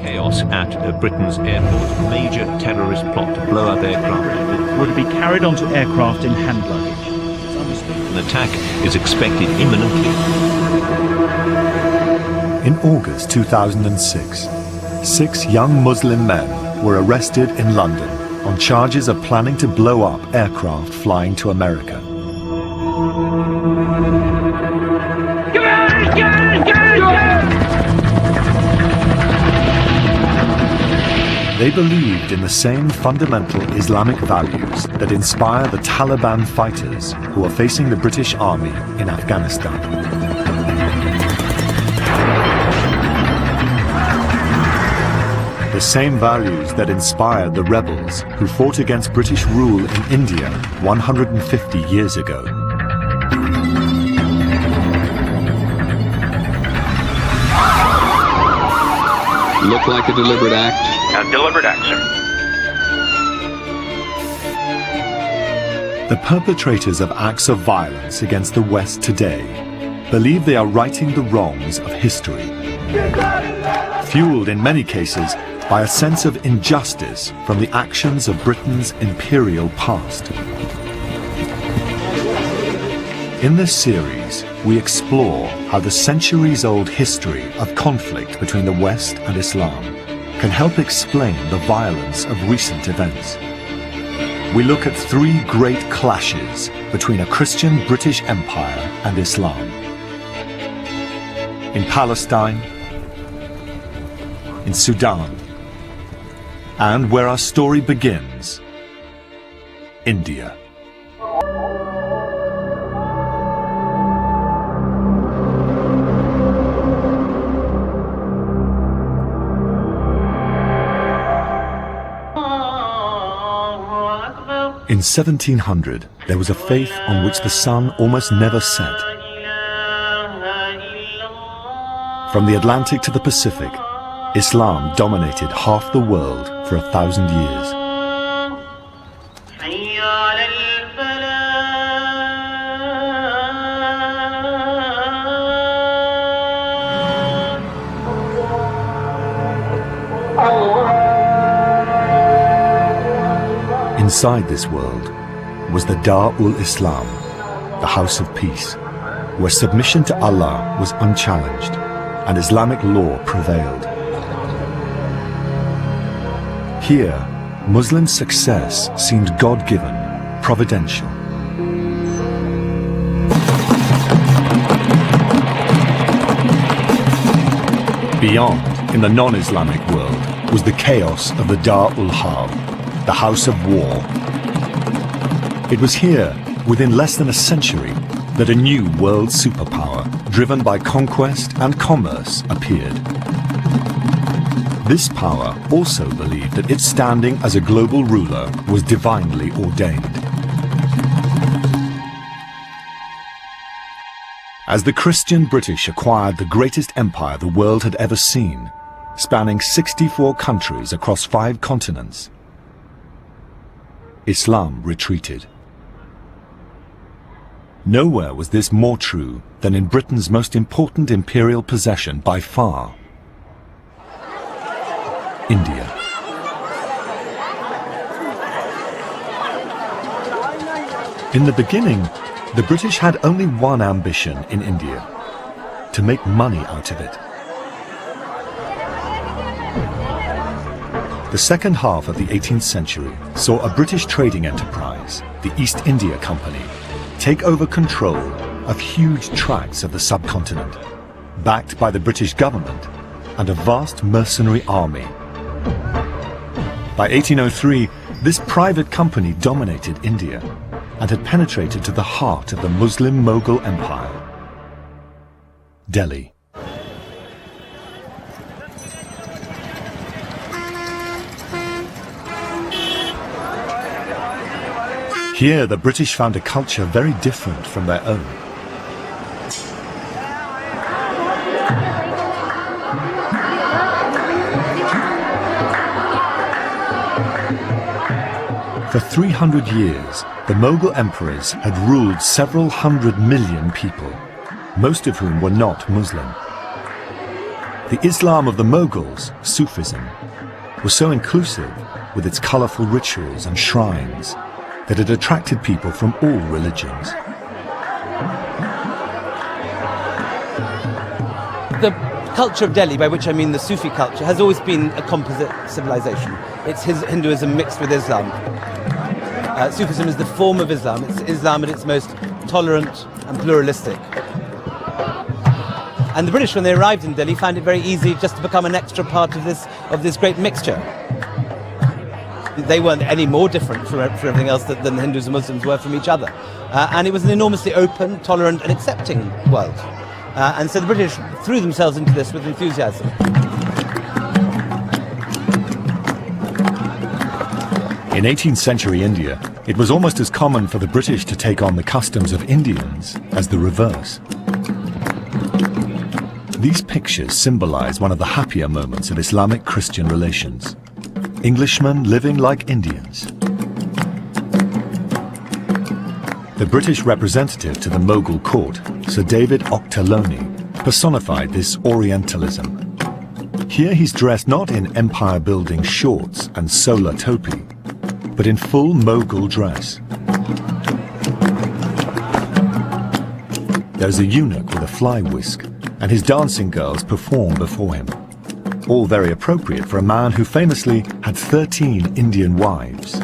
chaos at Britain's airports. Major terrorist plot to blow up aircraft. Would be carried onto aircraft in hand luggage. An attack is expected imminently. In August 2006, 6 young Muslim men were arrested in London on charges of planning to blow up aircraft flying to America. They believed in the same fundamental Islamic values that inspire the Taliban fighters who are facing the British Army in Afghanistan. The same values that inspired the rebels who fought against British rule in India 150 years ago. Looked like a deliberate act. A deliberate act, sir. The perpetrators of acts of violence against the West today believe they are righting the wrongs of history, fueled in many cases by a sense of injustice from the actions of Britain's imperial past. In this series, we explore how the centuries-old history of conflict between the West and Islam can help explain the violence of recent events. We look at 3 great clashes between a Christian British Empire and Islam. In Palestine, in Sudan, and where our story begins, India. In 1700, there was a faith on which the sun almost never set. From the Atlantic to the Pacific, Islam dominated half the world for 1,000 years. Inside this world was the Dar-ul-Islam, the House of Peace, where submission to Allah was unchallenged and Islamic law prevailed. Here, Muslim success seemed God-given, providential. Beyond, in the non-Islamic world, was the chaos of the Dar-ul-Harb, the House of War. It was here, within less than a century, that a new world superpower, driven by conquest and commerce, appeared. This power also believed that its standing as a global ruler was divinely ordained. As the Christian British acquired the greatest empire the world had ever seen, spanning 64 countries across 5 continents, Islam retreated. Nowhere was this more true than in Britain's most important imperial possession by far, India. In the beginning, the British had only one ambition in India: to make money out of it. The second half of the 18th century saw a British trading enterprise, the East India Company, take over control of huge tracts of the subcontinent, backed by the British government and a vast mercenary army. By 1803, this private company dominated India and had penetrated to the heart of the Muslim Mughal Empire, Delhi. Here, the British found a culture very different from their own. For 300 years, the Mughal emperors had ruled several 100 million people, most of whom were not Muslim. The Islam of the Mughals, Sufism, was so inclusive with its colourful rituals and shrines that it attracted people from all religions. The culture of Delhi, by which I mean the Sufi culture, has always been a composite civilization. It's Hinduism mixed with Islam. Sufism is the form of Islam. It's Islam at its most tolerant and pluralistic. And the British, when they arrived in Delhi, found it very easy just to become an extra part of this great mixture. They weren't any more different from everything else than Hindus and Muslims were from each other. And it was an enormously open, tolerant and accepting world. And so the British threw themselves into this with enthusiasm. In 18th century India, it was almost as common for the British to take on the customs of Indians as the reverse. These pictures symbolize one of the happier moments of Islamic-Christian relations. Englishmen living like Indians. The British representative to the Mughal court, Sir David Ochterlony, personified this Orientalism. Here he's dressed not in empire-building shorts and solar topi, but in full Mughal dress. There's a eunuch with a fly whisk, and his dancing girls perform before him. All very appropriate for a man who famously had 13 Indian wives,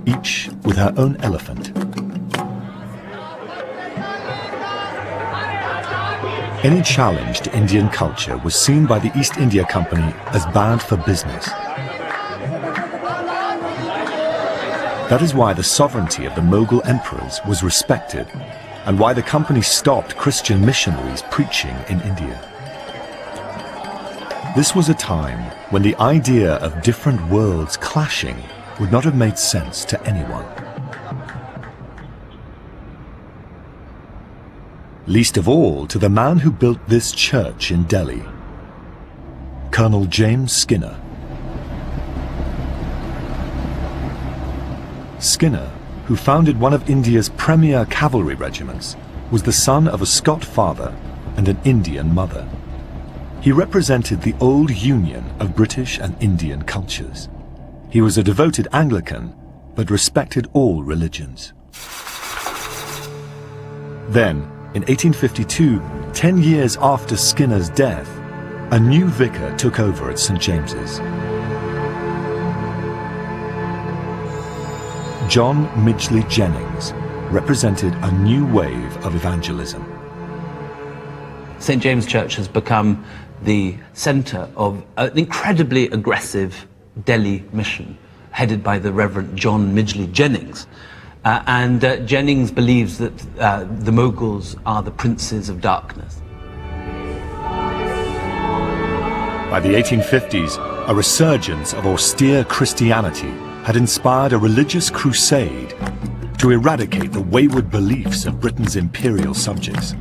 each with her own elephant. Any challenge to Indian culture was seen by the East India Company as bad for business. That is why the sovereignty of the Mughal emperors was respected, and why the company stopped Christian missionaries preaching in India. This was a time when the idea of different worlds clashing would not have made sense to anyone. Least of all to the man who built this church in Delhi, Colonel James Skinner. Skinner, who founded one of India's premier cavalry regiments, was the son of a Scot father and an Indian mother. He represented the old union of British and Indian cultures. He was a devoted Anglican, but respected all religions. Then, in 1852, 10 years after Skinner's death, a new vicar took over at St. James's. John Midgley Jennings represented a new wave of evangelism. St. James' Church has become the centre of an incredibly aggressive Delhi mission headed by the Reverend John Midgley Jennings. Jennings believes that the Mughals are the princes of darkness. By the 1850s, a resurgence of austere Christianity had inspired a religious crusade to eradicate the wayward beliefs of Britain's imperial subjects.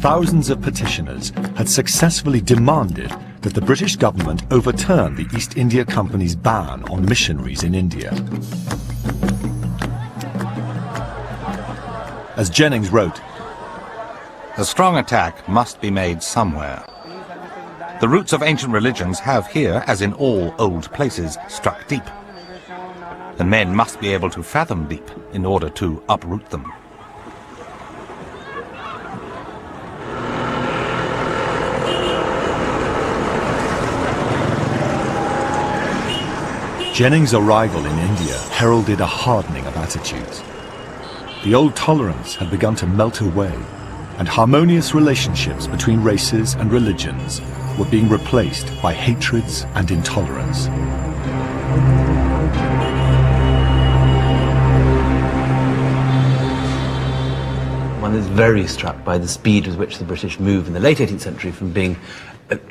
Thousands of petitioners had successfully demanded that the British government overturn the East India Company's ban on missionaries in India. As Jennings wrote, "A strong attack must be made somewhere. The roots of ancient religions have here, as in all old places, struck deep. And men must be able to fathom deep in order to uproot them." Jennings' arrival in India heralded a hardening of attitudes. The old tolerance had begun to melt away, and harmonious relationships between races and religions were being replaced by hatreds and intolerance. One is very struck by the speed with which the British moved in the late 18th century from being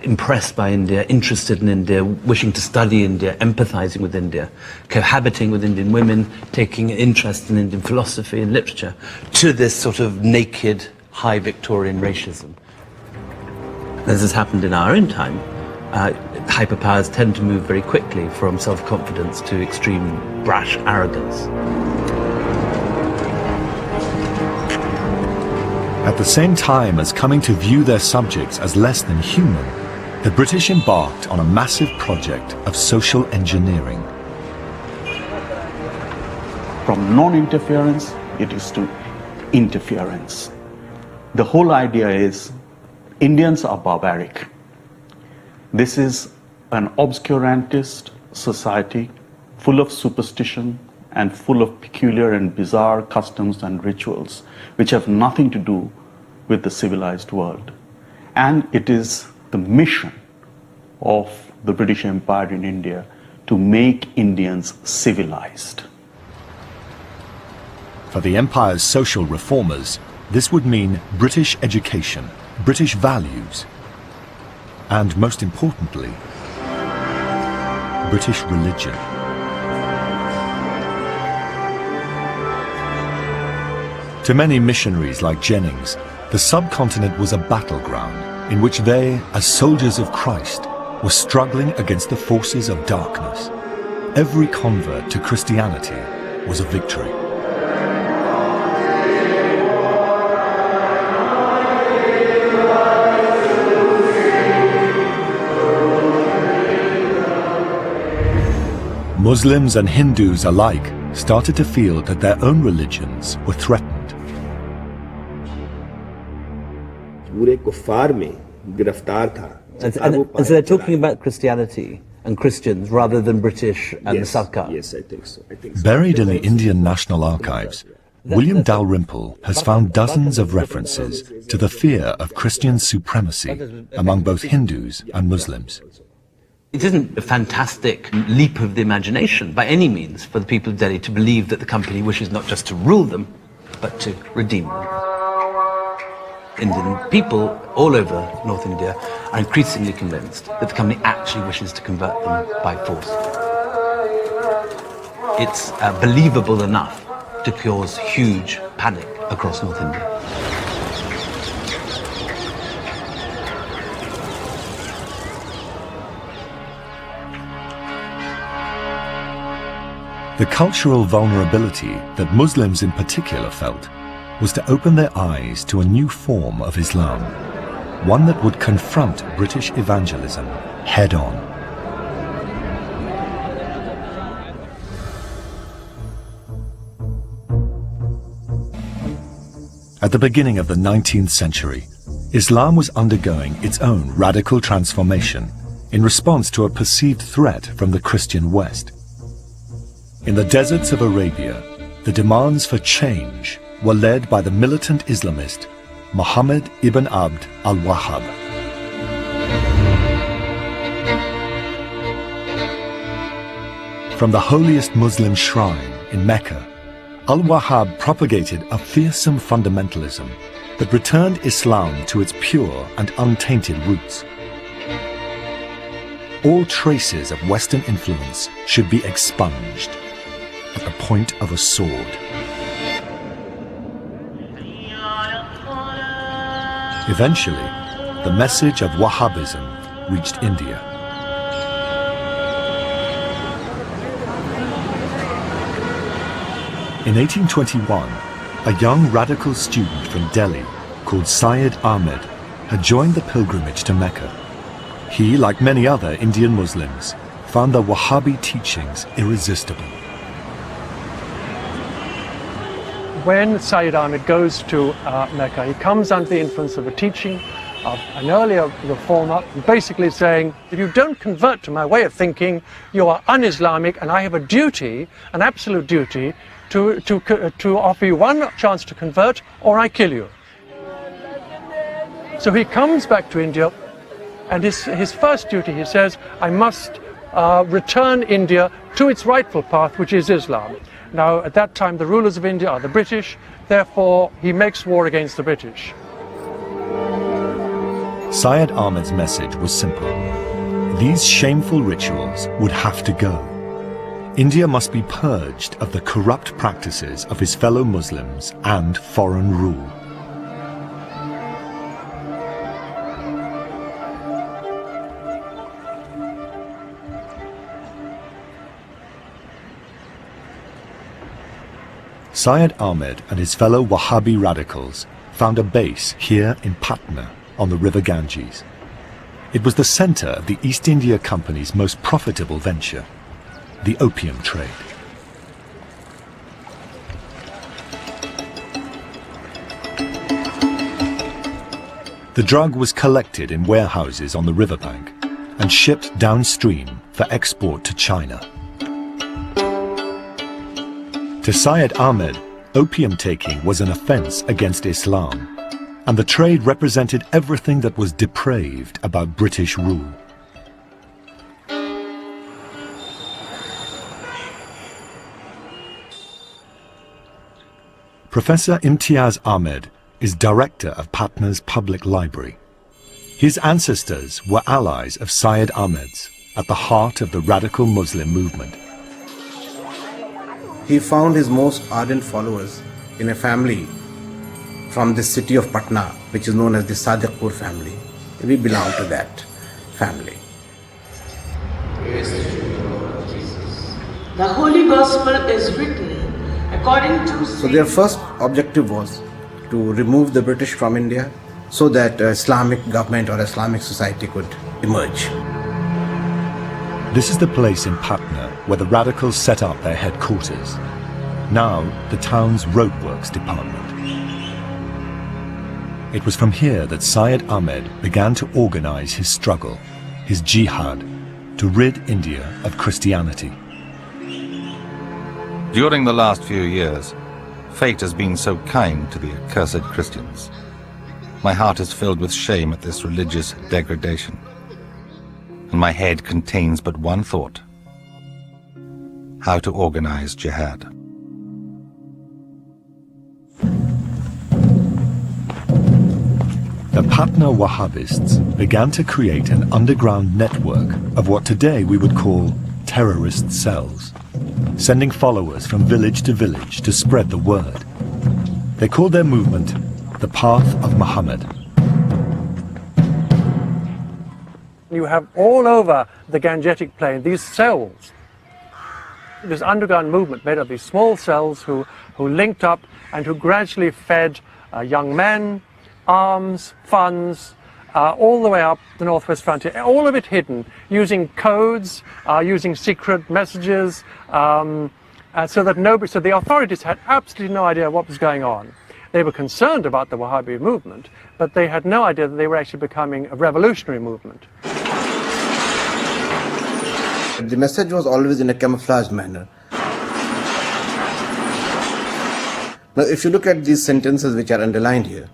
impressed by India, interested in India, wishing to study India, empathizing with India, cohabiting with Indian women, taking an interest in Indian philosophy and literature, to this sort of naked, high Victorian racism. As has happened in our own time, hyperpowers tend to move very quickly from self-confidence to extreme brash arrogance. At the same time as coming to view their subjects as less than human, the British embarked on a massive project of social engineering. From non-interference, it is to interference. The whole idea is Indians are barbaric. This is an obscurantist society full of superstition and full of peculiar and bizarre customs and rituals which have nothing to do with the civilized world. And it is the mission of the British Empire in India to make Indians civilized. For the empire's social reformers, this would mean British education, British values, and most importantly, British religion. To many missionaries like Jennings, the subcontinent was a battleground in which they, as soldiers of Christ, were struggling against the forces of darkness. Every convert to Christianity was a victory. Muslims and Hindus alike started to feel that their own religions were threatened. And so they're talking about Christianity and Christians rather than British and the Sarkar. Yes, I think so. Buried in the Indian National Archives, William Dalrymple has found dozens of references to the fear of Christian supremacy among both Hindus and Muslims. It isn't a fantastic leap of the imagination by any means for the people of Delhi to believe that the company wishes not just to rule them, but to redeem them. Indian people all over North India are increasingly convinced that the company actually wishes to convert them by force. It's believable enough to cause huge panic across North India. The cultural vulnerability that Muslims in particular felt was to open their eyes to a new form of Islam, one that would confront British evangelism head-on. At the beginning of the 19th century, Islam was undergoing its own radical transformation in response to a perceived threat from the Christian West. In the deserts of Arabia, the demands for change were led by the militant Islamist Muhammad ibn Abd al-Wahhab. From the holiest Muslim shrine in Mecca, al-Wahhab propagated a fearsome fundamentalism that returned Islam to its pure and untainted roots. All traces of Western influence should be expunged at the point of a sword. Eventually, the message of Wahhabism reached India. In 1821, a young radical student from Delhi called Syed Ahmed had joined the pilgrimage to Mecca. He, like many other Indian Muslims, found the Wahhabi teachings irresistible. When Syed Ahmed goes to Mecca, he comes under the influence of a teaching of an earlier reformer, basically saying, if you don't convert to my way of thinking, you are un-Islamic, and I have a duty, an absolute duty, to offer you one chance to convert, or I kill you. So he comes back to India, and his first duty, he says, I must return India to its rightful path, which is Islam. Now, at that time, the rulers of India are the British, therefore he makes war against the British. Syed Ahmed's message was simple. These shameful rituals would have to go. India must be purged of the corrupt practices of his fellow Muslims and foreign rule. Syed Ahmed and his fellow Wahhabi radicals found a base here in Patna on the river Ganges. It was the center of the East India Company's most profitable venture, the opium trade. The drug was collected in warehouses on the riverbank and shipped downstream for export to China. To Syed Ahmed, opium taking was an offense against Islam, and the trade represented everything that was depraved about British rule. Professor Imtiaz Ahmed is director of Patna's public library. His ancestors were allies of Syed Ahmed's at the heart of the radical Muslim movement. He found his most ardent followers in a family from the city of Patna, which is known as the Sadiqpur family. We belong to that family. The Holy Gospel is written according to... So their first objective was to remove the British from India so that Islamic government or Islamic society could emerge. This is the place in Patna where the radicals set up their headquarters, now the town's roadworks department. It was from here that Syed Ahmed began to organize his struggle, his jihad, to rid India of Christianity. During the last few years, fate has been so kind to the accursed Christians. My heart is filled with shame at this religious degradation, and my head contains but one thought: how to organize jihad. The Patna Wahhabists began to create an underground network of what today we would call terrorist cells, sending followers from village to village to spread the word. They called their movement the Path of Muhammad. You have all over the Gangetic Plain these cells, this underground movement made of these small cells who linked up and who gradually fed young men, arms, funds, all the way up the northwest frontier, all of it hidden, using codes, using secret messages, so the authorities had absolutely no idea what was going on. They were concerned about the Wahhabi movement, but they had no idea that they were actually becoming a revolutionary movement. The message was always in a camouflaged manner. Now, if you look at these sentences which are underlined here,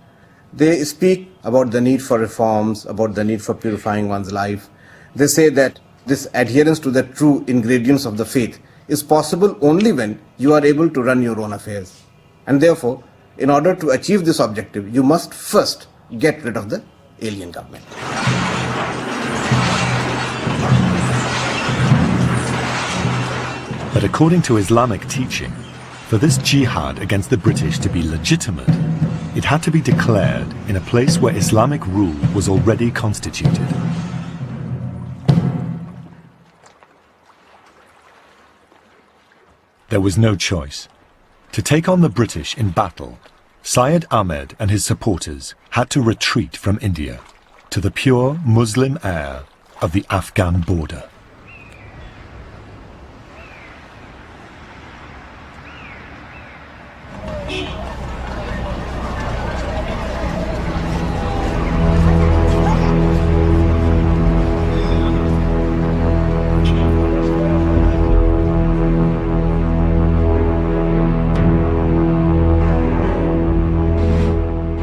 they speak about the need for reforms, about the need for purifying one's life. They say that this adherence to the true ingredients of the faith is possible only when you are able to run your own affairs. And therefore, in order to achieve this objective, you must first get rid of the alien government. But according to Islamic teaching, for this jihad against the British to be legitimate, it had to be declared in a place where Islamic rule was already constituted. There was no choice. To take on the British in battle, Syed Ahmed and his supporters had to retreat from India to the pure Muslim air of the Afghan border.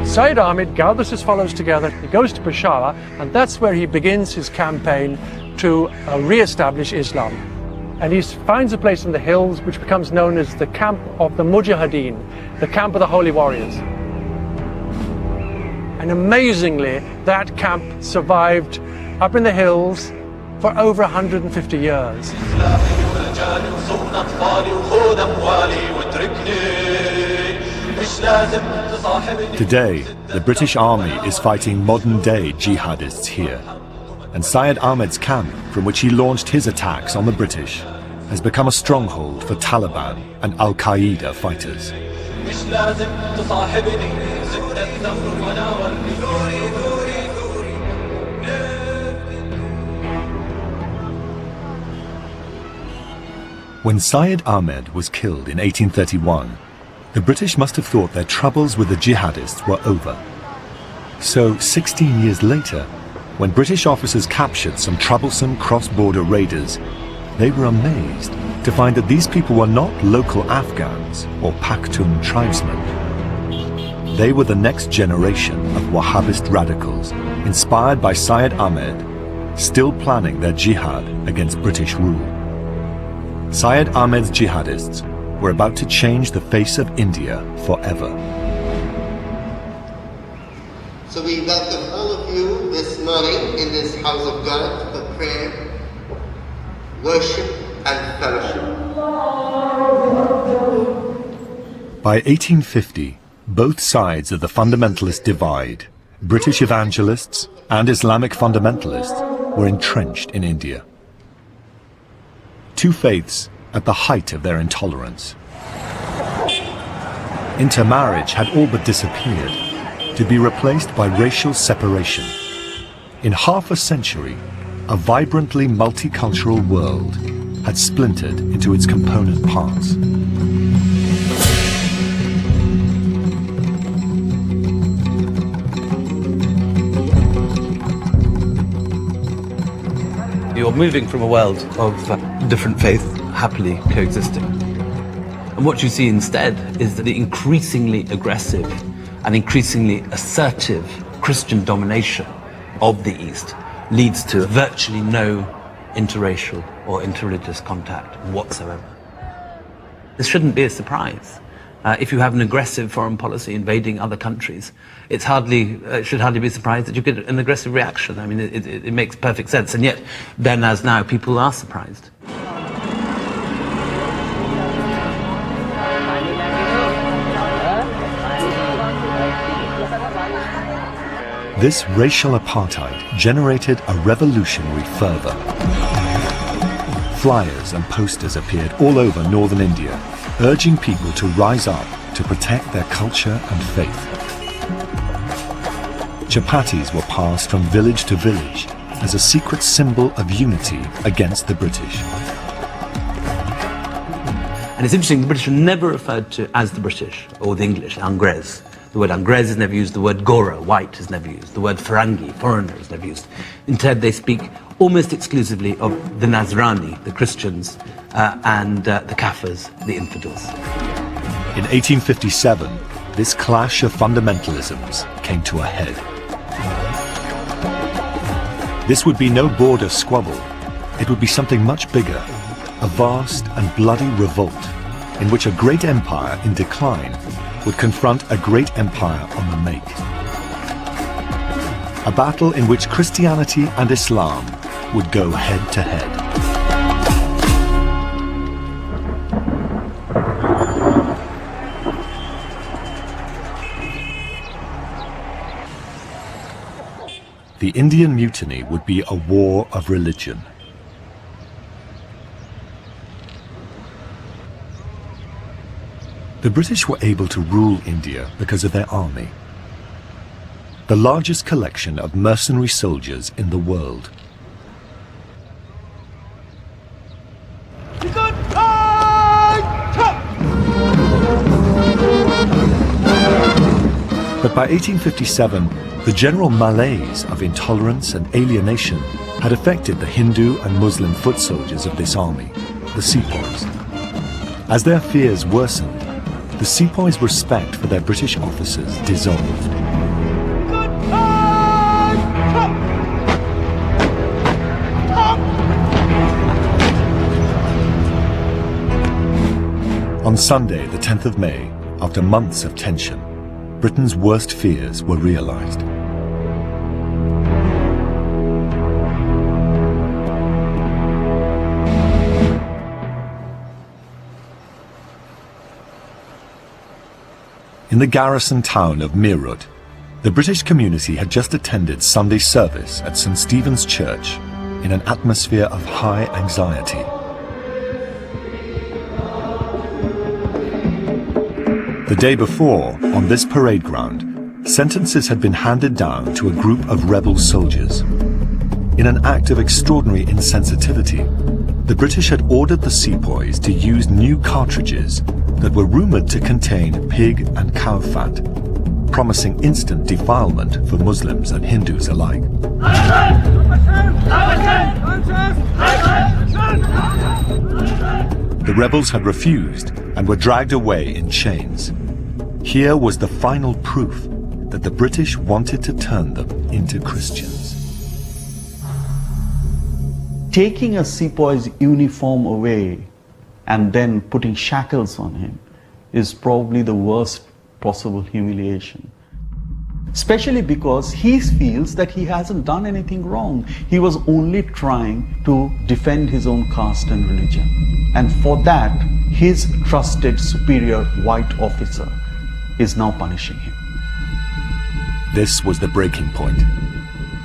Syed Ahmed gathers his followers together, he goes to Peshawar, and that's where he begins his campaign to re-establish Islam. And he finds a place in the hills which becomes known as the camp of the Mujahideen, the camp of the holy warriors. And amazingly, that camp survived up in the hills for over 150 years. Today, the British Army is fighting modern-day jihadists here, and Syed Ahmed's camp, from which he launched his attacks on the British, has become a stronghold for Taliban and Al-Qaeda fighters. When Syed Ahmed was killed in 1831, the British must have thought their troubles with the jihadists were over. So 16 years later, when British officers captured some troublesome cross-border raiders, they were amazed to find that these people were not local Afghans or Pashtun tribesmen. They were the next generation of Wahhabist radicals, inspired by Syed Ahmed, still planning their jihad against British rule. Syed Ahmed's jihadists were about to change the face of India forever. So we welcome all of you this morning in this house of God for prayer, worship, and fellowship. By 1850, both sides of the fundamentalist divide, British evangelists and Islamic fundamentalists, were entrenched in India. Two faiths at the height of their intolerance. Intermarriage had all but disappeared, to be replaced by racial separation. In half a century, a vibrantly multicultural world had splintered into its component parts. You're moving from a world of different faiths happily coexisting. And what you see instead is that the increasingly aggressive and increasingly assertive Christian domination of the East leads to virtually no interracial or interreligious contact whatsoever. This shouldn't be a surprise. If you have an aggressive foreign policy invading other countries, it should hardly be surprised that you get an aggressive reaction. I mean, it makes perfect sense. And yet, then as now, people are surprised. This racial apartheid generated a revolutionary fervor. Flyers and posters appeared all over northern India, urging people to rise up to protect their culture and faith. Chapatis were passed from village to village as a secret symbol of unity against the British. And it's interesting, the British are never referred to as the British or the English, Angrez. The word Angrez is never used, the word Gora, white, is never used, the word Farangi, foreigner, is never used. Instead, they speak almost exclusively of the Nazrani, the Christians, and the Kafirs, the infidels. In 1857, this clash of fundamentalisms came to a head. This would be no border squabble. It would be something much bigger, a vast and bloody revolt in which a great empire in decline would confront a great empire on the make. A battle in which Christianity and Islam would go head to head. The Indian Mutiny would be a war of religion. The British were able to rule India because of their army, the largest collection of mercenary soldiers in the world. But by 1857, the general malaise of intolerance and alienation had affected the Hindu and Muslim foot soldiers of this army, the sepoys. As their fears worsened, the sepoys' respect for their British officers dissolved. On Sunday, the 10th of May, after months of tension, Britain's worst fears were realized. In the garrison town of Meerut, the British community had just attended Sunday service at St. Stephen's Church in an atmosphere of high anxiety. The day before, on this parade ground, sentences had been handed down to a group of rebel soldiers. In an act of extraordinary insensitivity, the British had ordered the sepoys to use new cartridges that were rumoured to contain pig and cow fat, promising instant defilement for Muslims and Hindus alike. The rebels had refused and were dragged away in chains. Here was the final proof that the British wanted to turn them into Christians. Taking a sepoy's uniform away and then putting shackles on him is probably the worst possible humiliation. Especially because he feels that he hasn't done anything wrong. He was only trying to defend his own caste and religion. And for that, his trusted superior white officer is now punishing him. This was the breaking point.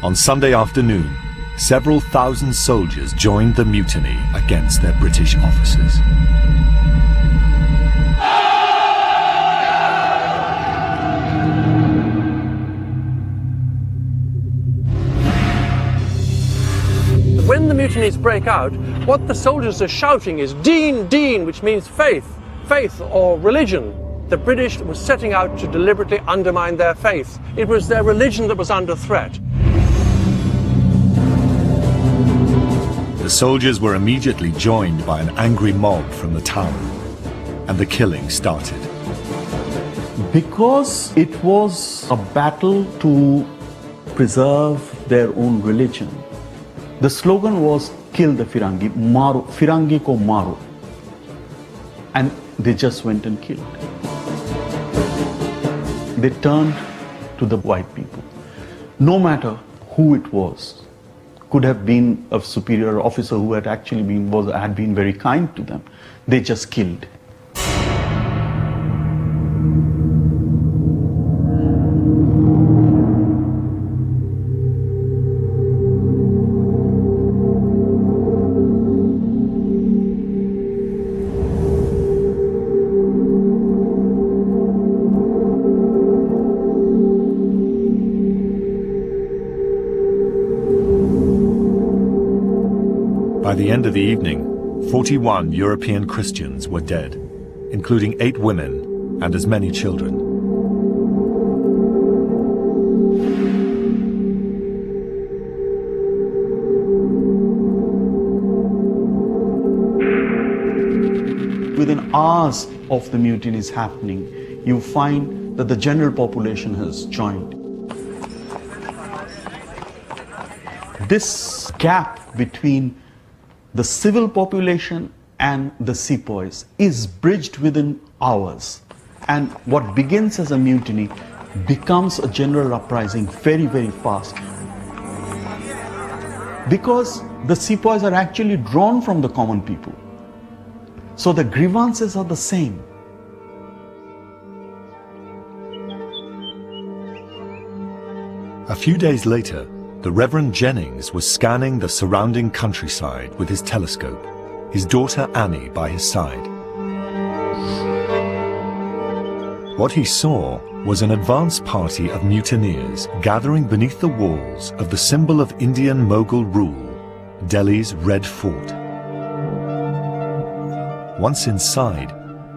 On Sunday afternoon, several thousand soldiers joined the mutiny against their British officers. When the mutinies break out, what the soldiers are shouting is "Deen, Deen," which means faith, faith or religion. The British were setting out to deliberately undermine their faith. It was their religion that was under threat. The soldiers were immediately joined by an angry mob from the town, and the killing started. Because it was a battle to preserve their own religion, the slogan was "Kill the Firangi, Maro, Firangi ko Maro." And they just went and killed. They turned to the white people. No matter who it was, could have been a superior officer who had actually had been very kind to them. They just killed. By the end of the evening, 41 European Christians were dead, including 8 women and as many children. Within hours of the mutinies happening, you find that the general population has joined. This gap between the civil population and the sepoys is bridged within hours. And what begins as a mutiny becomes a general uprising very, very fast. Because the sepoys are actually drawn from the common people. So the grievances are the same. A few days later, the Reverend Jennings was scanning the surrounding countryside with his telescope, his daughter Annie by his side. What he saw was an advance party of mutineers gathering beneath the walls of the symbol of Indian Mughal rule, Delhi's Red Fort. Once inside,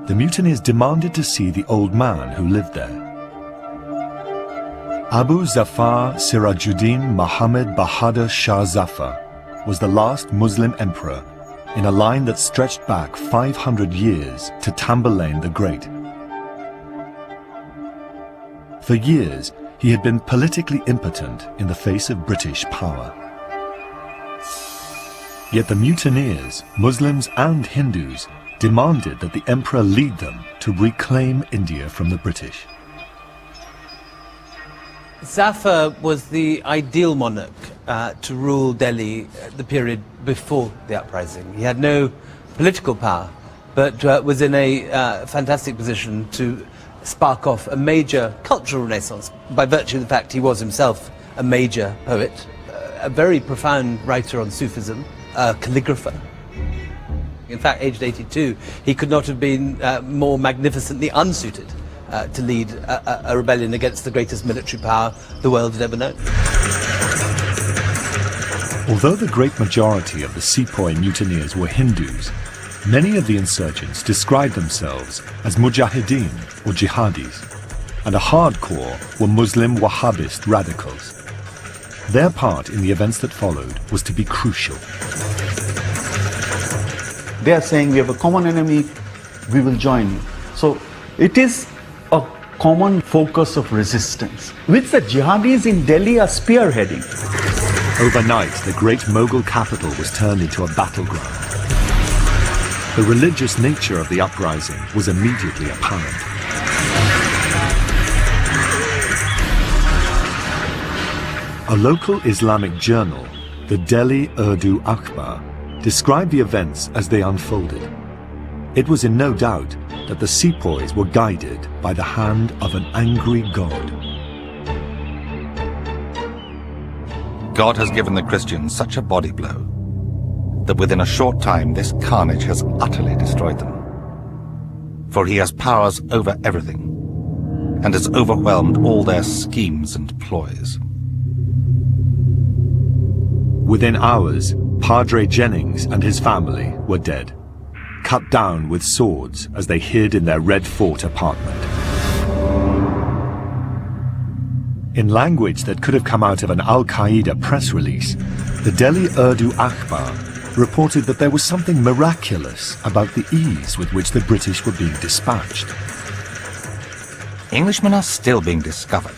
the mutineers demanded to see the old man who lived there. Abu Zafar Sirajuddin Muhammad Bahadur Shah Zafar was the last Muslim emperor in a line that stretched back 500 years to Tamburlaine the Great. For years, he had been politically impotent in the face of British power. Yet the mutineers, Muslims and Hindus, demanded that the emperor lead them to reclaim India from the British. Zafar was the ideal monarch to rule Delhi the period before the uprising. He had no political power, but was in a fantastic position to spark off a major cultural renaissance by virtue of the fact he was himself a major poet, a very profound writer on Sufism, a calligrapher. In fact, aged 82, he could not have been more magnificently unsuited to lead a rebellion against the greatest military power the world had ever known. Although the great majority of the sepoy mutineers were Hindus, many of the insurgents described themselves as mujahideen or jihadis, and a hardcore were Muslim Wahhabist radicals. Their part in the events that followed was to be crucial. They are saying we have a common enemy, we will join you. So it is a common focus of resistance, which the jihadis in Delhi are spearheading. Overnight, the great Mughal capital was turned into a battleground. The religious nature of the uprising was immediately apparent. A local Islamic journal, the Delhi Urdu Akhbar, described the events as they unfolded. It was in no doubt that the sepoys were guided by the hand of an angry god. God has given the Christians such a body blow that within a short time this carnage has utterly destroyed them. For he has powers over everything and has overwhelmed all their schemes and ploys. Within hours, Padre Jennings and his family were dead, cut down with swords as they hid in their Red Fort apartment. In language that could have come out of an Al-Qaeda press release, the Delhi Urdu Akhbar reported that there was something miraculous about the ease with which the British were being dispatched. Englishmen are still being discovered,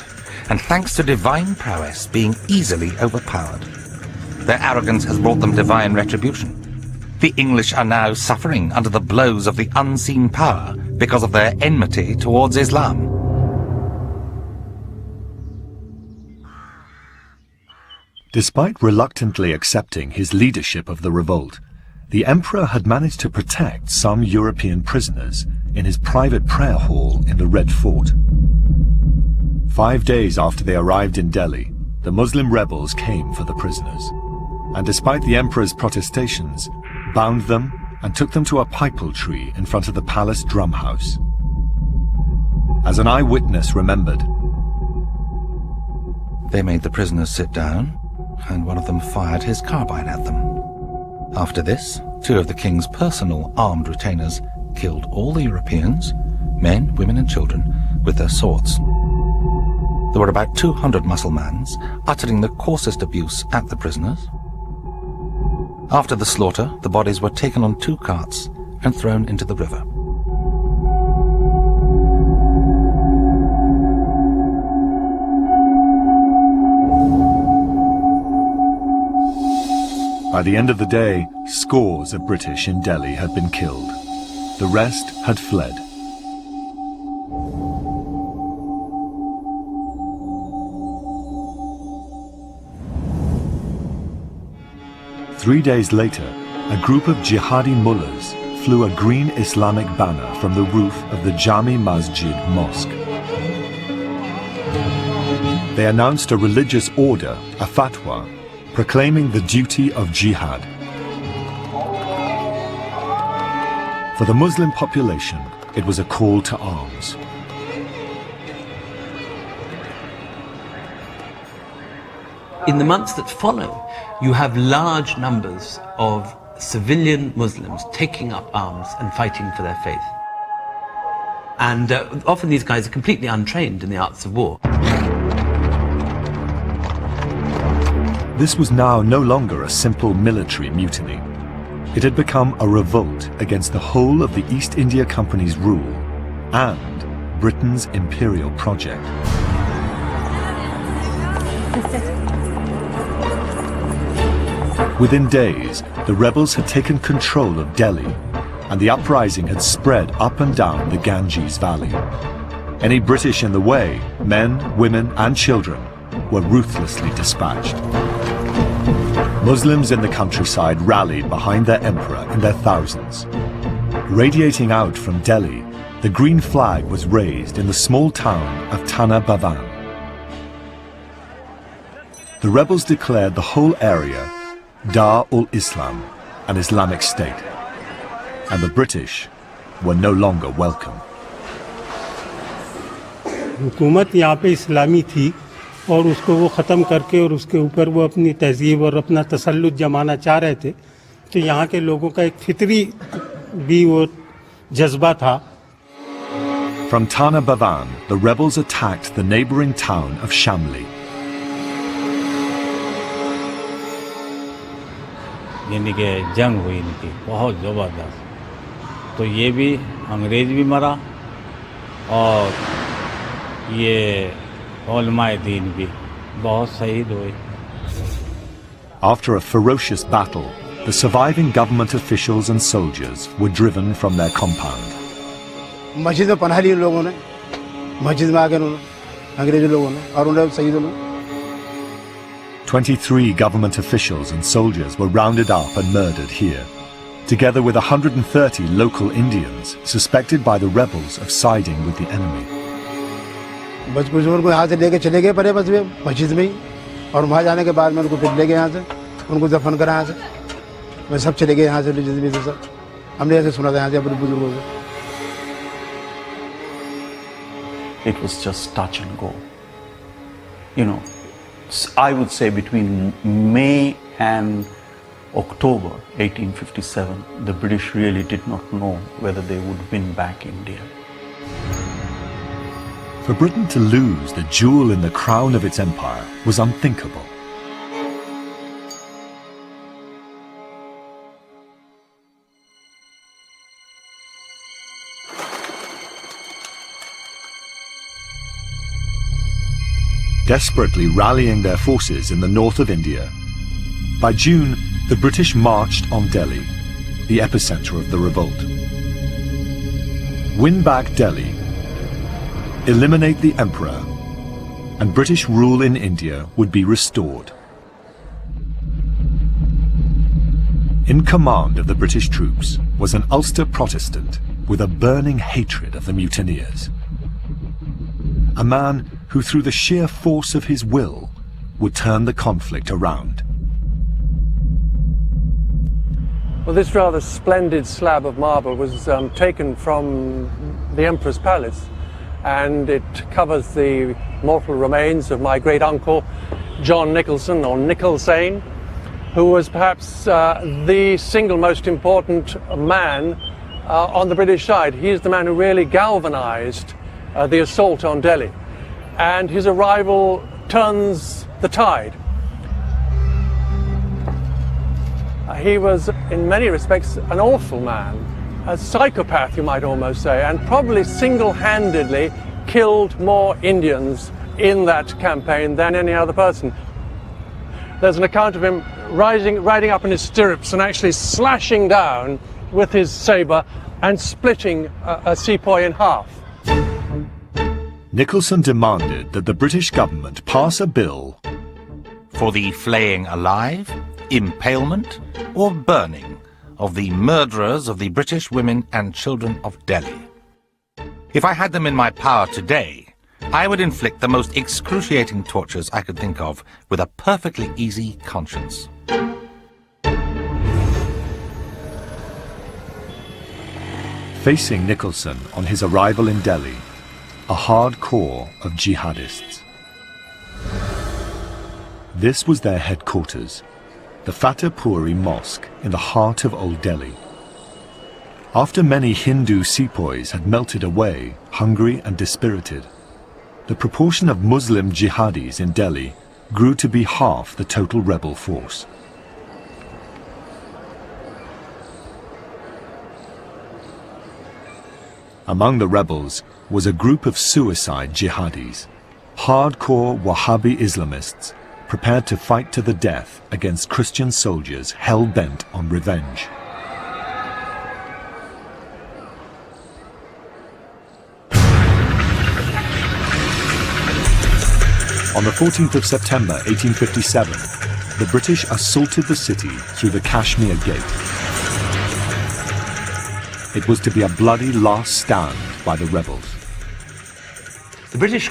and thanks to divine prowess being easily overpowered. Their arrogance has brought them divine retribution. The English are now suffering under the blows of the unseen power because of their enmity towards Islam. Despite reluctantly accepting his leadership of the revolt, the emperor had managed to protect some European prisoners in his private prayer hall in the Red Fort. 5 days after they arrived in Delhi, the Muslim rebels came for the prisoners, and despite the emperor's protestations, bound them and took them to a pipal tree in front of the palace drum house. As an eyewitness remembered, they made the prisoners sit down, and one of them fired his carbine at them. After this, 2 of the king's personal armed retainers killed all the Europeans, men, women and children, with their swords. There were about 200 Mussulmans uttering the coarsest abuse at the prisoners. After the slaughter, the bodies were taken on 2 carts and thrown into the river. By the end of the day, scores of British in Delhi had been killed. The rest had fled. Three days later, a group of jihadi mullahs flew a green Islamic banner from the roof of the Jami Masjid Mosque. They announced a religious order, a fatwa, proclaiming the duty of jihad. For the Muslim population, it was a call to arms. In the months that follow, you have large numbers of civilian Muslims taking up arms and fighting for their faith. And often these guys are completely untrained in the arts of war. This was now no longer a simple military mutiny. It had become a revolt against the whole of the East India Company's rule and Britain's imperial project. Within days, the rebels had taken control of Delhi, and the uprising had spread up and down the Ganges Valley. Any British in the way, men, women and children, were ruthlessly dispatched. Muslims in the countryside rallied behind their emperor in their thousands. Radiating out from Delhi, the green flag was raised in the small town of Tana Bhavan. The rebels declared the whole area Dar-ul-Islam, an Islamic state, and the British were no longer welcome. हुकूमत यहाँ पे इस्लामी थी और उसको वो ख़त्म करके और उसके ऊपर वो अपनी तहजीब और अपना तसल्लुत जमाना चाह रहे थे, तो यहाँ के लोगों का एक फितरी भी वो जज्बा था. From Tana Bavan, the rebels attacked the neighboring town of Shamli. यानी कि जंग हुई इनकी बहुत ज़बरदस्त. तो ये भी अंग्रेज़ भी मरा और ये उलमाए दीन भी बहुत शहीद हुए. After a ferocious battle, the surviving government officials and soldiers were driven from their compound. मस्जिद में पनाह ली लोगों ने, मस्जिद में आके उन्होंने अंग्रेज़ी लोगों ने और उन्हें शहीद हुए. 23 government officials and soldiers were rounded up and murdered here, together with 130 local Indians suspected by the rebels of siding with the enemy. बचपन से उनको यहाँ से लेके चले गए परे बस मस्जिद में ही, और वहाँ जाने के बाद में उनको फिर ले गए यहाँ से, उनको दफन करा यहाँ से. वे सब चले गए यहाँ से जितने से सब हमने ऐसे सुना था यहाँ से अपने बुजुर्गों से. It was just touch and go. You know, I would say between May and October 1857, the British really did not know whether they would win back India. For Britain to lose the jewel in the crown of its empire was unthinkable. Desperately rallying their forces in the north of India, by June, the British marched on Delhi, the epicenter of the revolt. Win back Delhi, eliminate the emperor, and British rule in India would be restored. In command of the British troops was an Ulster Protestant with a burning hatred of the mutineers. A man who through the sheer force of his will would turn the conflict around. Well, this rather splendid slab of marble was taken from the Emperor's Palace, and it covers the mortal remains of my great uncle John Nicholson, or Nicholsane, who was perhaps the single most important man on the British side. He is the man who really galvanized the assault on Delhi, and his arrival turns the tide. He was in many respects an awful man, a psychopath you might almost say, and probably single-handedly killed more Indians in that campaign than any other person. There's an account of him riding up in his stirrups and actually slashing down with his sabre and splitting a sepoy in half. Nicholson demanded that the British government pass a bill for the flaying alive, impalement, or burning of the murderers of the British women and children of Delhi. If I had them in my power today, I would inflict the most excruciating tortures I could think of with a perfectly easy conscience. Facing Nicholson on his arrival in Delhi, a hard core of jihadists. This was their headquarters, the Fateh Puri Mosque in the heart of Old Delhi. After many Hindu sepoys had melted away, hungry and dispirited, the proportion of Muslim jihadis in Delhi grew to be half the total rebel force. Among the rebels was a group of suicide jihadis, hardcore Wahhabi Islamists prepared to fight to the death against Christian soldiers hell-bent on revenge. On the 14th of September 1857, the British assaulted the city through the Kashmir Gate. It was to be a bloody last stand by the rebels. The British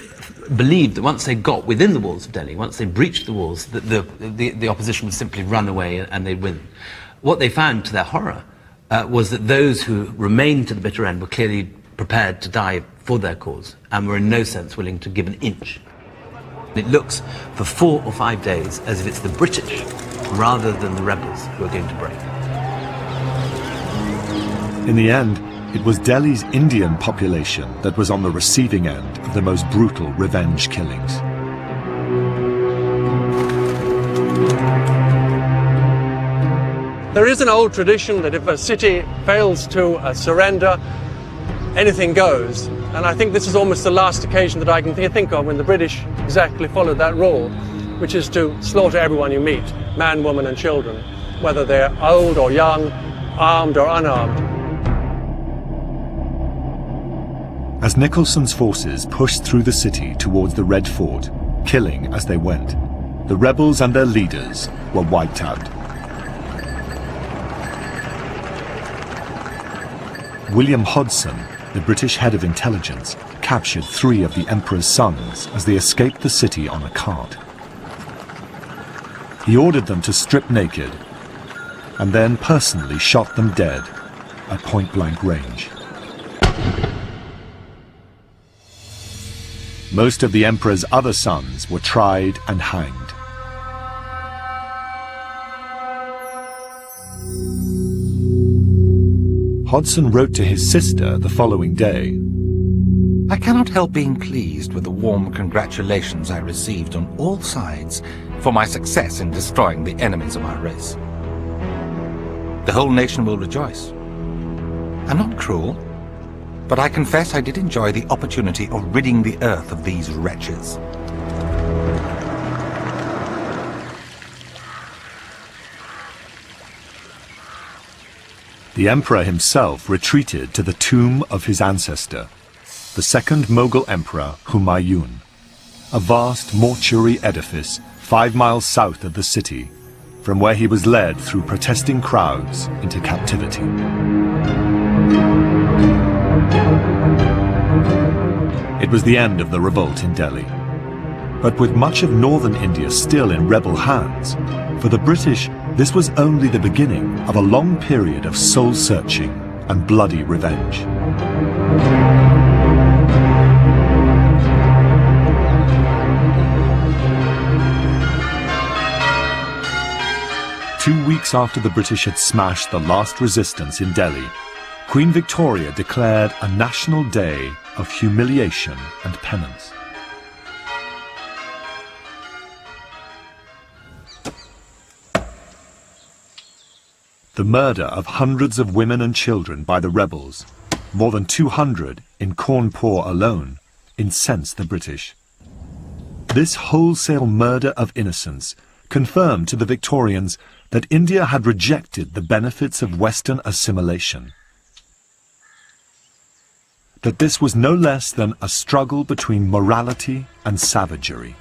believed that once they got within the walls of Delhi, once they breached the walls, that the opposition would simply run away and they'd win. What they found, to their horror, was that those who remained to the bitter end were clearly prepared to die for their cause and were in no sense willing to give an inch. It looks for 4 or 5 days as if it's the British rather than the rebels who are going to break. In the end, it was Delhi's Indian population that was on the receiving end of the most brutal revenge killings. There is an old tradition that if a city fails to surrender, anything goes. And I think this is almost the last occasion that I can think of when the British exactly followed that rule, which is to slaughter everyone you meet, man, woman and children, whether they're old or young, armed or unarmed. As Nicholson's forces pushed through the city towards the Red Fort, killing as they went, the rebels and their leaders were wiped out. William Hodgson, the British head of intelligence, captured 3 of the Emperor's sons as they escaped the city on a cart. He ordered them to strip naked and then personally shot them dead at point-blank range. Most of the Emperor's other sons were tried and hanged. Hodgson wrote to his sister the following day, I cannot help being pleased with the warm congratulations I received on all sides for my success in destroying the enemies of our race. The whole nation will rejoice. I'm not cruel, but I confess I did enjoy the opportunity of ridding the earth of these wretches. The Emperor himself retreated to the tomb of his ancestor, the second Mughal Emperor Humayun, a vast mortuary edifice 5 miles south of the city, from where he was led through protesting crowds into captivity. It was the end of the revolt in Delhi. But with much of northern India still in rebel hands, for the British, this was only the beginning of a long period of soul-searching and bloody revenge. Two weeks after the British had smashed the last resistance in Delhi, Queen Victoria declared a national day of humiliation and penance. The murder of hundreds of women and children by the rebels, more than 200 in Cawnpore alone, incensed the British. This wholesale murder of innocents confirmed to the Victorians that India had rejected the benefits of Western assimilation. That this was no less than a struggle between morality and savagery.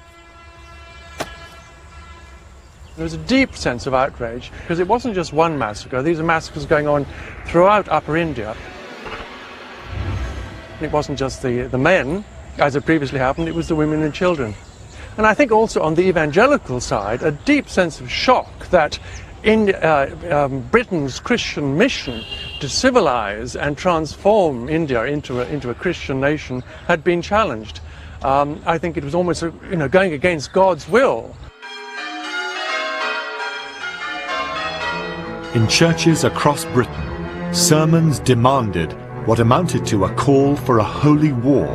There was a deep sense of outrage because it wasn't just one massacre. These are massacres going on throughout Upper India. It wasn't just the men, as had previously happened, it was the women and children. And I think also on the evangelical side, a deep sense of shock that in Britain's Christian mission to civilize and transform India into a Christian nation had been challenged. I think it was almost going against God's will. In churches across Britain, sermons demanded what amounted to a call for a holy war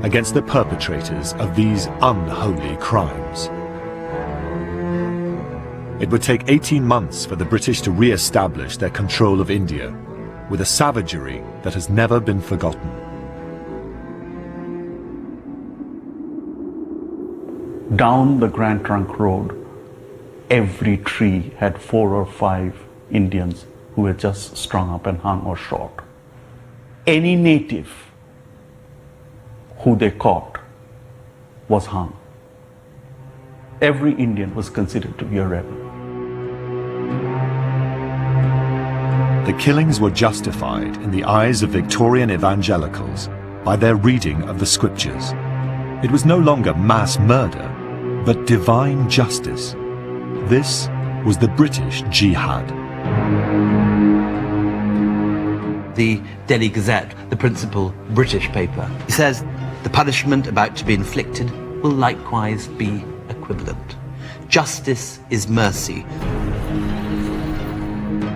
against the perpetrators of these unholy crimes. It would take 18 months for the British to re-establish their control of India, with a savagery that has never been forgotten. Down the Grand Trunk Road, every tree had 4 or 5 Indians who were just strung up and hung or shot. Any native who they caught was hung. Every Indian was considered to be a rebel. The killings were justified in the eyes of Victorian evangelicals by their reading of the scriptures. It was no longer mass murder, but divine justice. This was the British jihad. the Delhi Gazette, the principal British paper. He says, the punishment about to be inflicted will likewise be equivalent. Justice is mercy.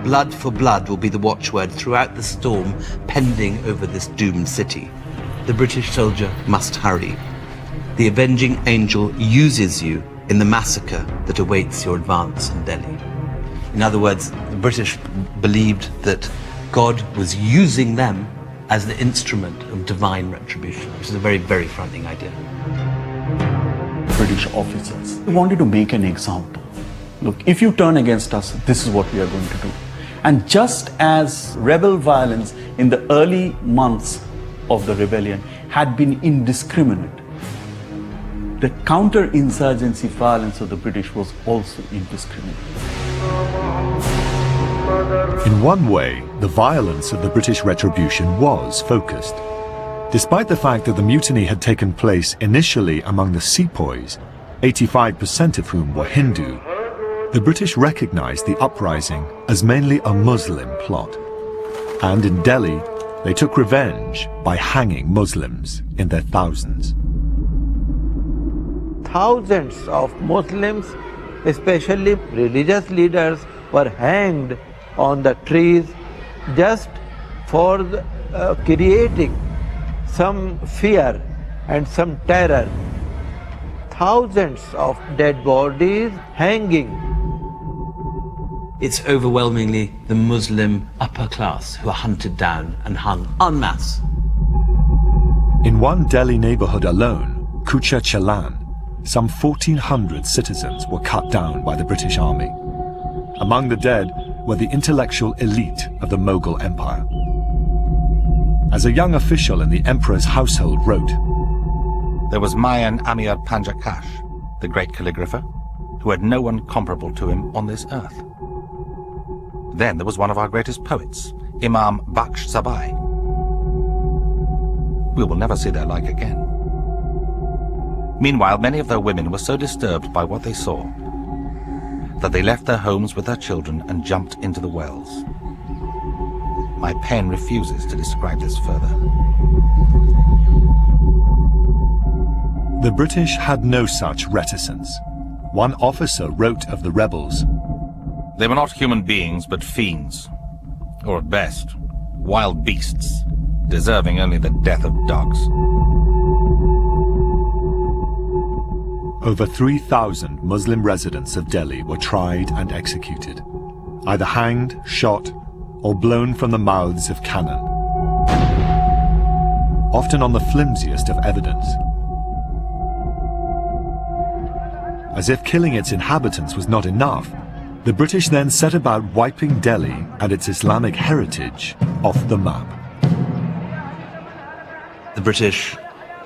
Blood for blood will be the watchword throughout the storm pending over this doomed city. The British soldier must hurry. The avenging angel uses you in the massacre that awaits your advance in Delhi. In other words, the British believed that God was using them as the instrument of divine retribution, which is a very, very frightening idea. British officers wanted to make an example. Look, if you turn against us, this is what we are going to do. And just as rebel violence in the early months of the rebellion had been indiscriminate, the counter-insurgency violence of the British was also indiscriminate. In one way, the violence of the British retribution was focused. Despite the fact that the mutiny had taken place initially among the sepoys, 85% of whom were Hindu, the British recognized the uprising as mainly a Muslim plot. And in Delhi, they took revenge by hanging Muslims in their thousands. Thousands of Muslims, especially religious leaders, were hanged on the trees just for creating some fear and some terror. Thousands of dead bodies hanging. It's overwhelmingly the Muslim upper class who are hunted down and hung en masse. In one Delhi neighborhood alone, Kucha Chalan, some 1,400 citizens were cut down by the British Army. Among the dead were the intellectual elite of the Mughal Empire. As a young official in the emperor's household wrote, there was Mayan Amir Panjakash, the great calligrapher, who had no one comparable to him on this earth. Then there was one of our greatest poets, Imam Baksh Sabai. We will never see their like again. Meanwhile, many of their women were so disturbed by what they saw that they left their homes with their children and jumped into the wells. My pen refuses to describe this further. The British had no such reticence. One officer wrote of the rebels, they were not human beings, but fiends, or at best, wild beasts, deserving only the death of dogs. Over 3,000 Muslim residents of Delhi were tried and executed, either hanged, shot, or blown from the mouths of cannon, often on the flimsiest of evidence. As if killing its inhabitants was not enough, the British then set about wiping Delhi and its Islamic heritage off the map. The British,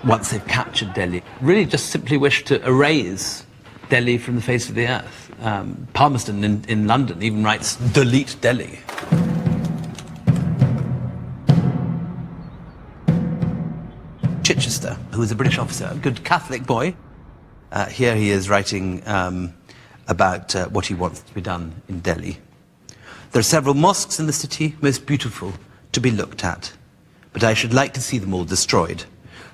once they've captured Delhi, really just simply wish to erase Delhi from the face of the earth. Palmerston in London even writes, delete Delhi. Chichester, who was a British officer, a good Catholic boy, here he is writing about what he wants to be done in Delhi. There are several mosques in the city, most beautiful to be looked at, but I should like to see them all destroyed.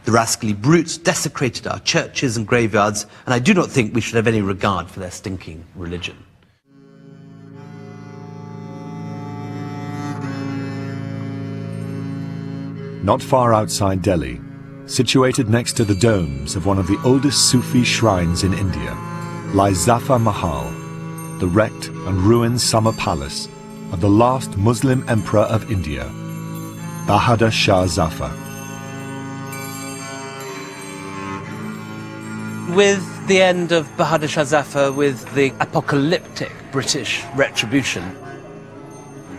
The rascally brutes desecrated our churches and graveyards, and I do not think we should have any regard for their stinking religion. Not far outside Delhi, situated next to the domes of one of the oldest Sufi shrines in India, lies Zafar Mahal, the wrecked and ruined summer palace of the last Muslim emperor of India, Bahadur Shah Zafar. With the end of Bahadur Shah Zafar, with the apocalyptic British retribution,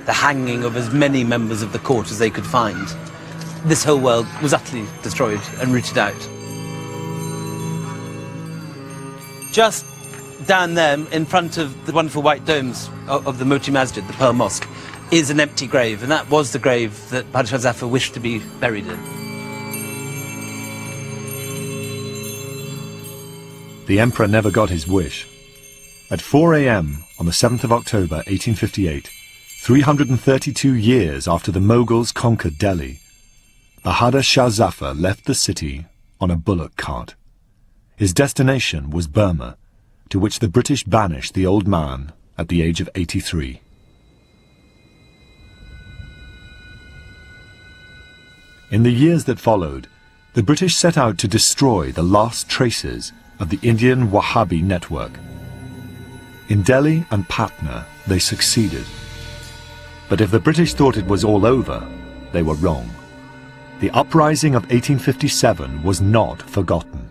the hanging of as many members of the court as they could find, this whole world was utterly destroyed and rooted out. Just down there, in front of the wonderful white domes of the Moti Masjid, the Pearl Mosque, is an empty grave, and that was the grave that Bahadur Shah Zafar wished to be buried in. The emperor never got his wish. At 4 a.m. on the 7th of October 1858, 332 years after the Mughals conquered Delhi, Bahadur Shah Zafar left the city on a bullock cart. His destination was Burma, to which the British banished the old man at the age of 83. In the years that followed, the British set out to destroy the last traces of the Indian Wahhabi network. In Delhi and Patna, they succeeded. But if the British thought it was all over, they were wrong. The uprising of 1857 was not forgotten.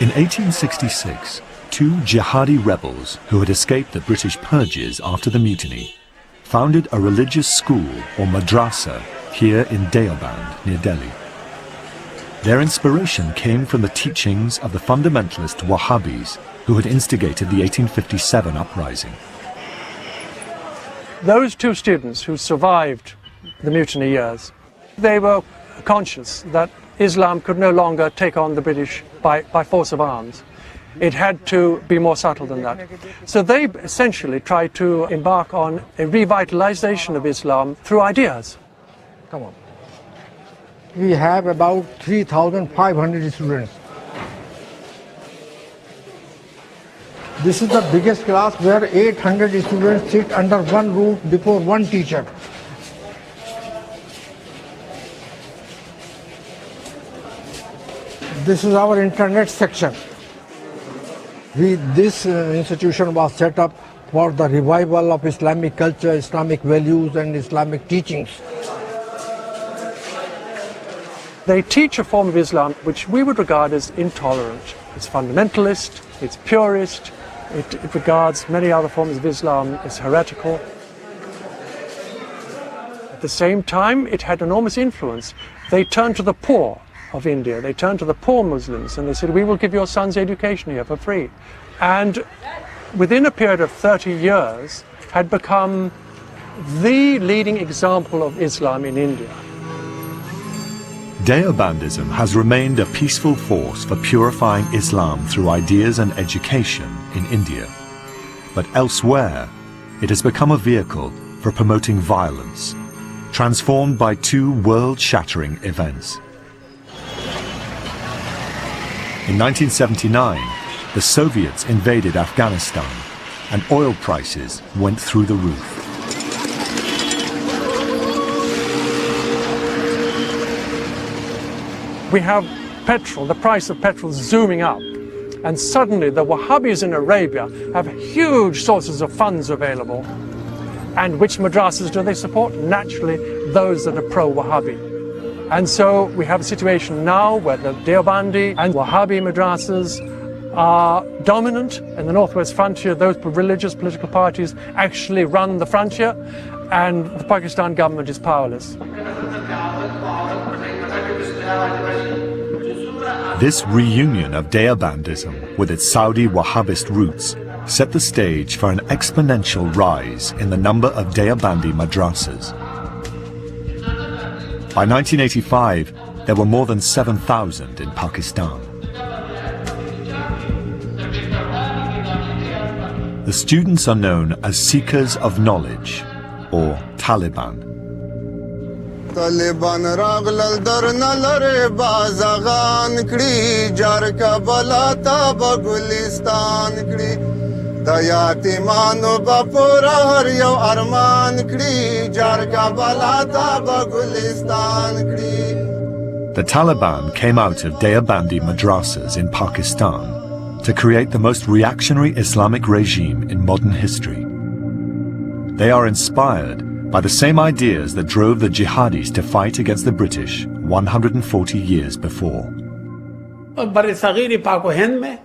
In 1866, two jihadi rebels who had escaped the British purges after the mutiny founded a religious school or madrasa here in Deoband near Delhi. Their inspiration came from the teachings of the fundamentalist Wahhabis who had instigated the 1857 uprising. Those two students who survived the mutiny years, they were conscious that Islam could no longer take on the British by force of arms. It had to be more subtle than that. So they essentially tried to embark on a revitalization of Islam through ideas. Come on. We have about 3,500 students. This is the biggest class where 800 students sit under one roof before one teacher. This is our internet section. This institution was set up for the revival of Islamic culture, Islamic values and Islamic teachings. They teach a form of Islam which we would regard as intolerant. It's fundamentalist, it's purist, it regards many other forms of Islam as heretical. At the same time, it had enormous influence. They turned to the poor of India, they turned to the poor Muslims and they said, we will give your sons education here for free. And within a period of 30 years, had become the leading example of Islam in India. Deobandism has remained a peaceful force for purifying Islam through ideas and education in India. But elsewhere, it has become a vehicle for promoting violence, transformed by two world-shattering events. In 1979, the Soviets invaded Afghanistan and oil prices went through the roof. We have petrol, the price of petrol zooming up, and suddenly the Wahhabis in Arabia have huge sources of funds available. And which madrasas do they support? Naturally, those that are pro-Wahhabi. And so we have a situation now where the Deobandi and Wahhabi madrasas are dominant in the northwest frontier. Those religious political parties actually run the frontier, and the Pakistan government is powerless. This reunion of Deobandism with its Saudi Wahhabist roots set the stage for an exponential rise in the number of Deobandi madrasas. By 1985, there were more than 7,000 in Pakistan. The students are known as Seekers of Knowledge, or Taliban. طالبان راغلل در نلره بازغان کړي جار کبلا تا بګلستان کړي د یاتیمانو بپورا هر یو ارمان کړي جار کبلا تا بګلستان کړي. The Taliban came out of Deobandi madrasas in Pakistan to create the most reactionary Islamic regime in modern history. They are inspired by the same ideas that drove the jihadis to fight against the British 140 years before. बड़े सगीर पाक हिंद में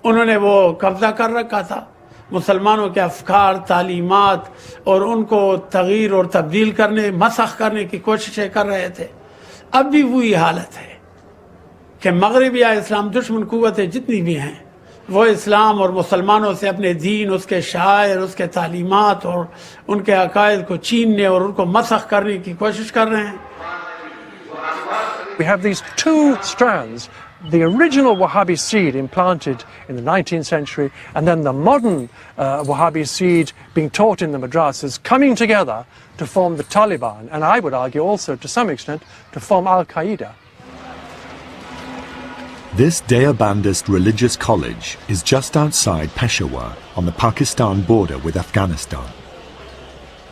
उन्होंने वो कब्जा कर रखा था मुसलमानों के अफकार तालीमात और उनको तगीर और तब्दील करने मसख करने की कोशिशें कर रहे थे. अब भी वही हालत है कि मगरबी या इस्लाम दुश्मन कुव्वतें जितनी भी हैं वो इस्लाम और मुसलमानों से अपने दीन उसके शायर उसके तालीमात और उनके अकायद को छीनने और उनको मसख करने की कोशिश कर रहे हैं. We have these two strands the original Wahhabi seed implanted in the 19th century and then the modern Wahhabi seed being taught in the madrasas coming together to form the Taliban, and I would argue also to some extent to form Al-Qaeda. This Deobandist religious college is just outside Peshawar on the Pakistan border with Afghanistan.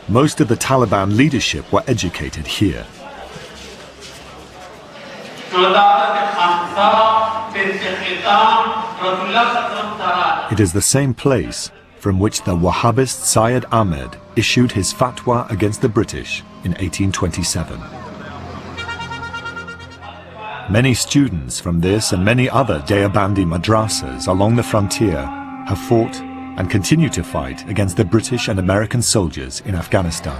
Most of the Taliban leadership were educated here. It is the same place from which the Wahhabist Syed Ahmed issued his fatwa against the British in 1827. Many students from this and many other Deobandi madrasas along the frontier have fought and continue to fight against the British and American soldiers in Afghanistan.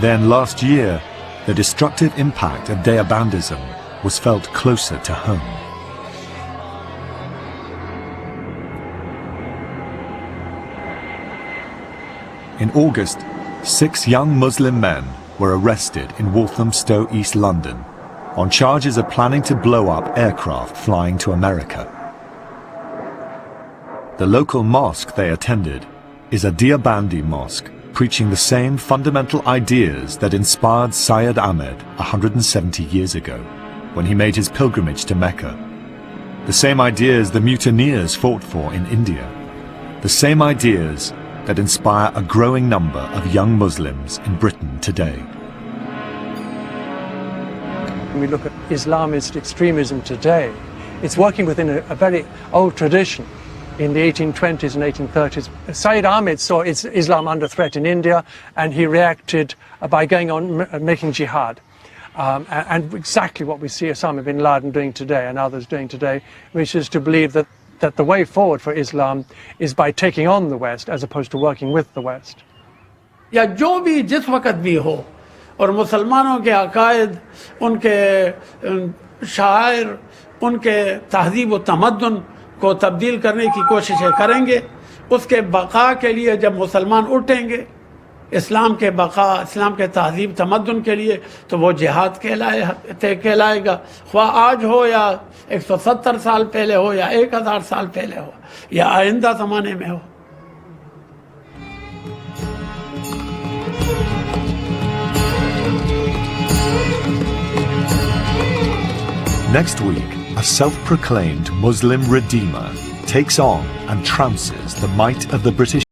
Then last year, the destructive impact of Deobandism was felt closer to home. In August, 6 young Muslim men were arrested in Walthamstow, East London, on charges of planning to blow up aircraft flying to America. The local mosque they attended is a Deobandi mosque, preaching the same fundamental ideas that inspired Syed Ahmed 170 years ago, when he made his pilgrimage to Mecca. The same ideas the mutineers fought for in India. The same ideas that inspire a growing number of young Muslims in Britain today. When we look at Islamist extremism today, it's working within a very old tradition. In the 1820s and 1830s, Syed Ahmed saw Islam under threat in India, and he reacted by going on making jihad. And exactly what we see Osama bin Laden doing today and others doing today, which is to believe that the way forward for Islam is by taking on the West as opposed to working with the West. या जो भी जिस वक्त भी हो और मुसलमानों के अकायद, उनके शायर, उनके तहजीब व तमद्दुन को तब्दील करने की कोशिशें करेंगे, उसके बका के लिए जब मुसलमान उठेंगे इस्लाम के बका, इस्लाम के तहजीब तमद्दुन के लिए, तो वो जिहाद कहलाएगा, ख्वाह आज हो या 170 साल पहले हो या 1000 साल पहले हो या आइंदा ज़माने में हो. Next week, a self-proclaimed Muslim redeemer takes on and trounces the might of the British